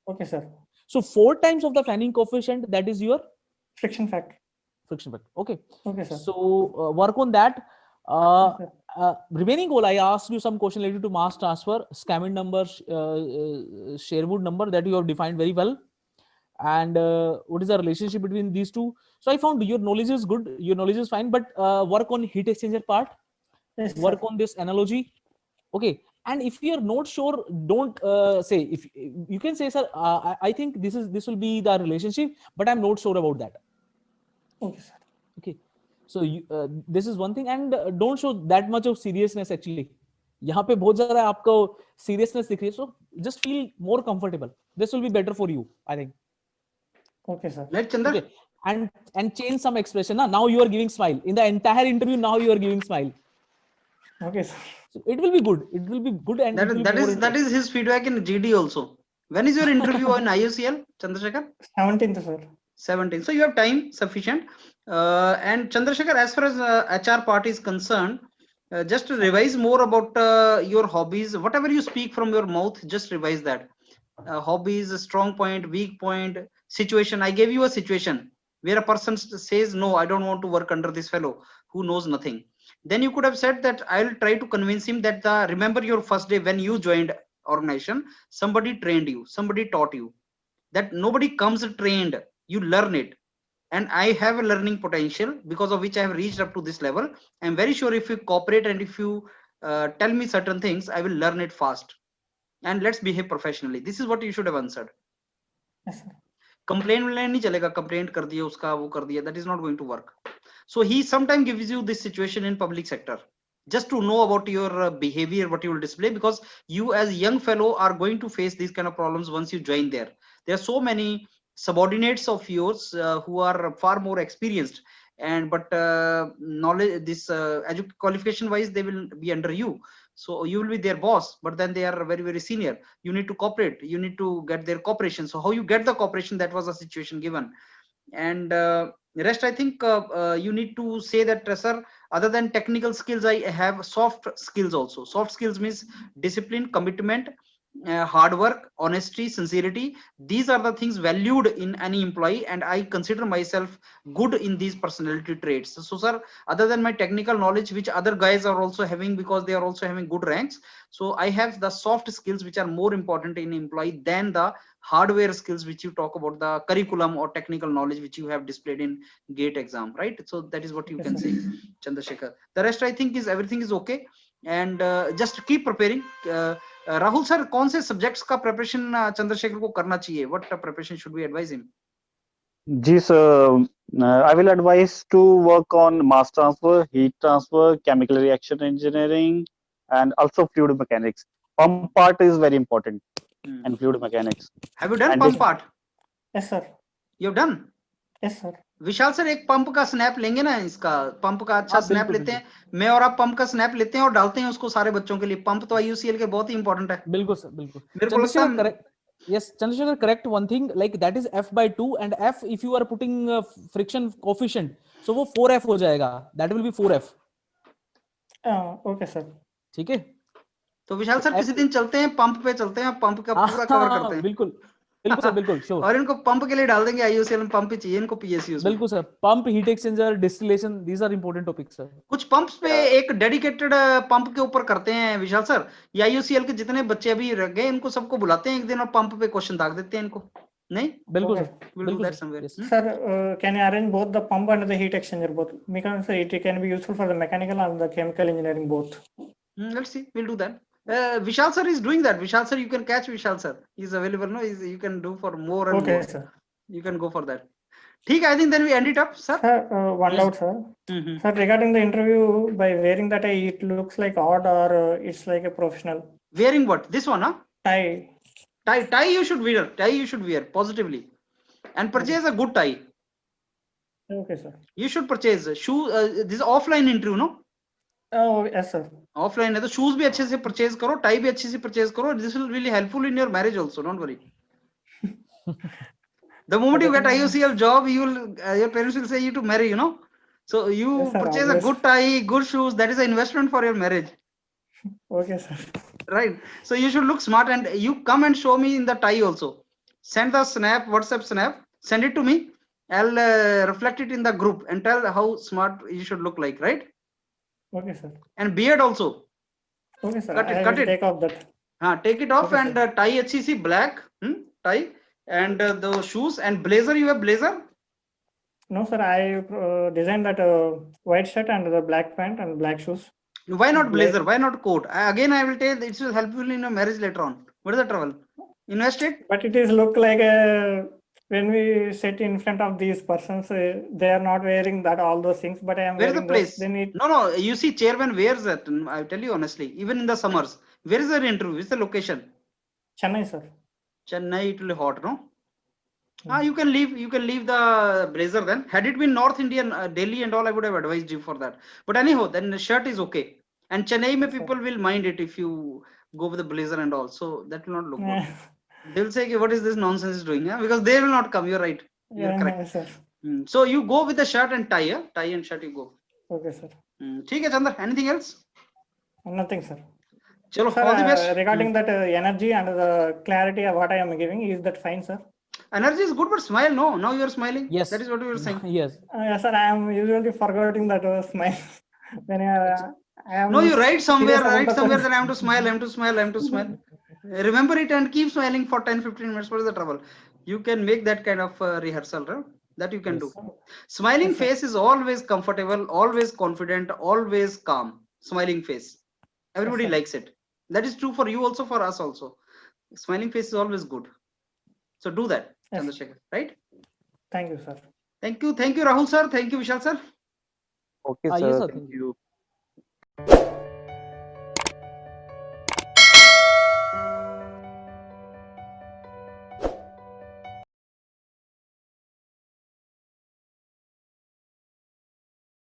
Okay, sir. So 4 times of the fanning coefficient, that is your Friction factor. Okay. Okay, sir. So work on that. Remaining goal, I asked you some question related to mass transfer, Scammon number, Sherwood number that you have defined very well. And what is the relationship between these two? So I found your knowledge is good, your knowledge is fine, but work on heat exchanger part, Yes, work sir. on this analogy. Okay. And if you are not sure, don't say, if you can say, sir, I think this will be the relationship, but I'm not sure about that. Okay, sir. Okay. So this is one thing, and don't show that much of seriousness actually. यहाँ पे बहुत ज़्यादा आपको seriousness दिख रही है, so just feel more comfortable. This will be better for you, I think. Okay, sir. Let Chandra. Okay. And change some expression. Now you are giving smile. In the entire interview, now you are giving smile. Okay, sir. So it will be good. It will be good, and that is his feedback in GD also. When is your interview on IOCL, Chandrasekhar? 17th, sir. 17th. So you have time sufficient. And Chandrasekhar, as far as HR part is concerned, just to revise more about your hobbies. Whatever you speak from your mouth, just revise that. Hobbies, strong point, weak point, situation. I gave you a situation where a person says, no, I don't want to work under this fellow who knows nothing. Then you could have said that I'll try to convince him that remember your first day when you joined organization, somebody trained you, somebody taught you. That nobody comes trained, you learn it. And I have a learning potential because of which I have reached up to this level. I'm very sure if you cooperate and if you tell me certain things, I will learn it fast. And let's behave professionally. This is what you should have answered. Yes, sir. Complaint नहीं चलेगा, complaint कर दिया उसका, वो कर दिया, that is not going to work. So he sometimes gives you this situation in public sector just to know about your behavior, what you will display, because you as young fellow are going to face these kind of problems once you join there. There are so many subordinates of yours who are far more experienced, and but knowledge, this qualification wise, they will be under you. So you will be their boss, but then they are very, very senior. You need to cooperate. You need to get their cooperation. So how you get the cooperation, that was a situation given. And rest, I think you need to say that, sir, other than technical skills, I have soft skills also. Soft skills means discipline, commitment, hard work, honesty, sincerity. These are the things valued in any employee, and I consider myself good in these personality traits. So sir, other than my technical knowledge, which other guys are also having because they are also having good ranks, so I have the soft skills which are more important in employee than the hardware skills which you talk about, the curriculum or technical knowledge which you have displayed in GATE exam, right? So that is what you Yes, can sir. say, Chandrasekhar. The rest I think is everything is okay, and just keep preparing. Rahul sir, कौन से subjects का preparation Chandrashekhar को करना चाहिए? What preparation should we advise him? Ji sir, I will advise to work on mass transfer, heat transfer, chemical reaction engineering, and also fluid mechanics. Pump part is very important, and fluid mechanics. Have you done And pump this- part? Yes, sir. You've done? Yes, sir. Vishal sir, एक pump का snap लेंगे ना, इसका pump का अच्छा हाँ, snap बिल्कुल, लेते हैं, मैं और आप पंप का स्नैप लेते हैं और डालते हैं उसको सारे बच्चों के लिए. पंप तो IUCL के बहुत ही इंपॉर्टेंट है. बिल्कुल सर, बिल्कुल. मेरे को लगता Chandrasekhar, है correct. Yes, Chandrasekhar, correct one thing, like that is F/2, and F if you are putting friction coefficient, so वो 4F हो जाएगा. That will be 4F. Okay, sir. ठीक है? तो विशाल सर किसी दिन चलते हैं, पंप पे चलते हैं, पंप का पूरा कवर करते हैं. बिल्कुल, बिल्कुल सर, बिल्कुल, श्योर. और इनको पंप के लिए डाल देंगे, IUCL में पंप ही चाहिए इनको, PSUs में. बिल्कुल sir, pump, heat exchanger, distillation, these are important topics sir. कुछ पंप्स पे एक डेडिकेटेड पंप के ऊपर करते हैं विशाल सर. ये IUCL के जितने बच्चे अभी रह गए, इनको सबको बुलाते हैं एक दिन और पंप पे क्वेश्चन दाग देते हैं इनको. नहीं, बिल्कुल Okay. सर, we'll do बिल्कुल that sir. somewhere. Yes. Sir, can you arrange both the pump and the heat exchanger both? Because it can be useful for the mechanical and the chemical engineering both. Let's see, we'll do that. Vishal sir is doing that. Vishal sir, you can catch Vishal sir. He's available. No, you can do for more and Okay, more. sir. You can go for that. ठीक, I think then we end it up, sir. Sir, one Yes. doubt, sir. Mhm. Sir, regarding the interview, by wearing that tie, it looks like odd or it's like a professional Wearing what? This one, huh? tie. Tie you should wear. Tie you should wear positively, and purchase a good tie. Okay, sir. You should purchase shoe. This is offline interview, no? Oh, yes, sir. Offline है तो shoes भी अच्छे से purchase करो, tie भी अच्छे से purchase करो. This will really helpful in your marriage also. Don't worry. The moment you get IUCL job, you will your parents will say you to marry. You know, so you Yes, sir, purchase a obvious. good tie, good shoes. That is an investment for your marriage, Okay, sir. right? So you should look smart, and you come and show me in the tie also. Send the snap, WhatsApp snap. Send it to me. I'll reflect it in the group and tell how smart you should look like, right? Okay, sir. And beard also. Okay, sir. Cut it, I cut will it. take off that. Take it off Okay, and tie अच्छी सी black tie and the shoes and blazer. You have blazer? No, sir. I designed that white shirt and the black pant and black shoes. Why not Black. blazer? Why not coat? Again, I will tell it will helpful in your marriage later on. What is the trouble? Invest it. But it is look like when we sit in front of these persons, they are not wearing that all those things. But I am Where is the wearing this. place? Then it No. You see, chairman wears that. I tell you honestly, even in the summers. Where is the interview? Which is the location? Chennai, sir. Chennai. It will be hot, no? You can leave. You can leave the blazer then. Had it been North Indian, Delhi and all, I would have advised you for that. But anyhow, then the shirt is okay. And Chennai, mein Yes, sir. people will mind it if you go with the blazer and all. So that will not look good. Yeah, They'll say, "Okay, what is this nonsense doing?" Yeah? Because they will not come. You're right. You're correct. yes, sir. So you go with the shirt and tie. Yeah? Tie and shirt you go. Okay, sir. ठीक है Chandra. Anything else? Nothing, sir. चलो, Sir, all the best. regarding that energy and the clarity of what I am giving, is that fine, sir? Energy is good, but smile. No, now you are smiling. Yes. That is what you were saying. Yes. Yes, sir. I am usually forgetting that smile when I am. No, you write somewhere, serious about the that I am to smile, I am to smile, I am to smile. Remember it and keep smiling for 10-15 minutes. What is the trouble? You can make that kind of rehearsal, right? That you can Yes. do. Smiling Yes, sir. face is always comfortable, always confident, always calm. Smiling face. Everybody sir. likes it. That is true for you also, for us also. Smiling face is always good. So do that, Yes. Chandrasekhar, right? Thank you, sir. Thank you, Rahul sir. Thank you, Vishal sir. Okay, Yes, sir. sir. Thank Thank you. you.